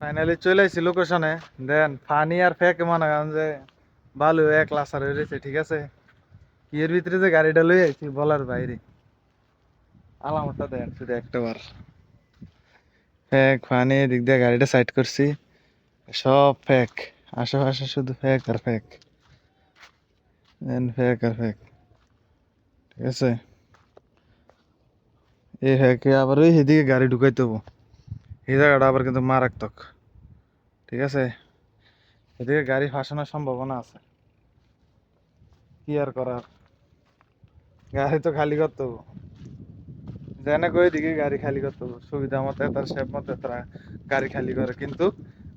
Finally চলে আসছি লোকেশনে। দেন ফানি আর ফেক মনে করেন যে বালু এক লাসার হয়ে রয়েছে, ঠিক আছে। কি এর ভিতরে যে গাড়িটা লই আইছি বলার বাইরে। আলামতটা দেন শুধু একটা বার। ফেক ফানি দিক দিয়ে গাড়িটা সাইড করছি, সব ফেক। আশেপাশে শুধু ফেক আর ফেক, দেন ফেক আর ফেক, ঠিক আছে। এই ফেকে আবার ওই এদিকে গাড়ি ঢুকাইতে হবো, এই জায়গাটা আবার কিন্তু মারাত্মক, ঠিক আছে। এদিকে গাড়ি ফাঁসানোর সম্ভাবনা আছে, কি আর করার, গাড়ি তো খালি করতে হবো। জেনে কই দিকে গাড়ি খালি করতে হবো, সুবিধা মতো তার শেপ মতো তারা গাড়ি খালি করে, কিন্তু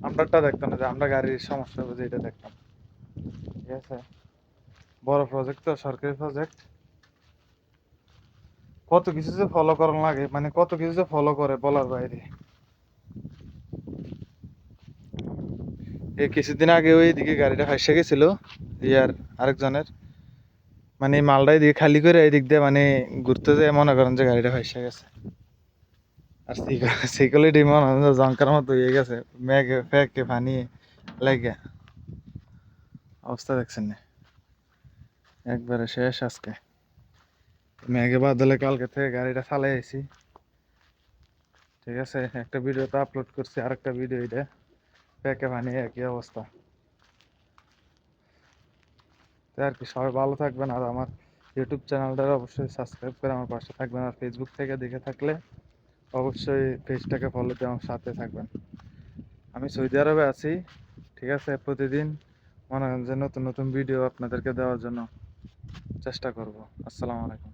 আমরাটা দেখতাম না যে আমরা গাড়ির সমস্যা বুঝে এটা দেখতাম, ঠিক আছে। বড় প্রজেক্ট তো, সরকারি প্রজেক্ট, কত কিছু যে ফলো করার লাগে, মানে কত কিছু যে ফলো করে বলার বাইরে। এই কিছুদিন আগে ওই দিকে গাড়িটা ফাঁসে গেছিল ইয়ার আরেকজনের, মানে এই মালটাই দিয়ে খালি করে এই দিক দিয়ে মানে ঘুরতে যায়, মনে করেন যে গাড়িটা ফাঁসে গেছে। আর সিকিউরিটি মনে হয় যে জঙ্কার মতো হয়ে গেছে, মেঘে ফেকে পানি লেগে। অবস্থা দেখছেন না, একবারে শেষ আজকে। মেঘে বাদলে কালকে থেকে গাড়িটা চালাই আইছি, ঠিক আছে। একটা ভিডিও তো আপলোড করছি, আর একটা ভিডিও এটা ফেকে পানি একই অবস্থা। তো আর কি, সবাই ভালো থাকবেন, আর আমার ইউটিউব চ্যানেলটা অবশ্যই সাবস্ক্রাইব করে আমার পাশে থাকবেন, আর ফেসবুক থেকে দেখে থাকলে অবশ্যই পেজটাকে ফলো দিয়ে আমার সাথে থাকবেন। আমি সৌদি আরবে আছি, ঠিক আছে। প্রতিদিন মনে করেন যে নতুন নতুন ভিডিও আপনাদেরকে দেওয়ার জন্য চেষ্টা করব। আসসালামু আলাইকুম।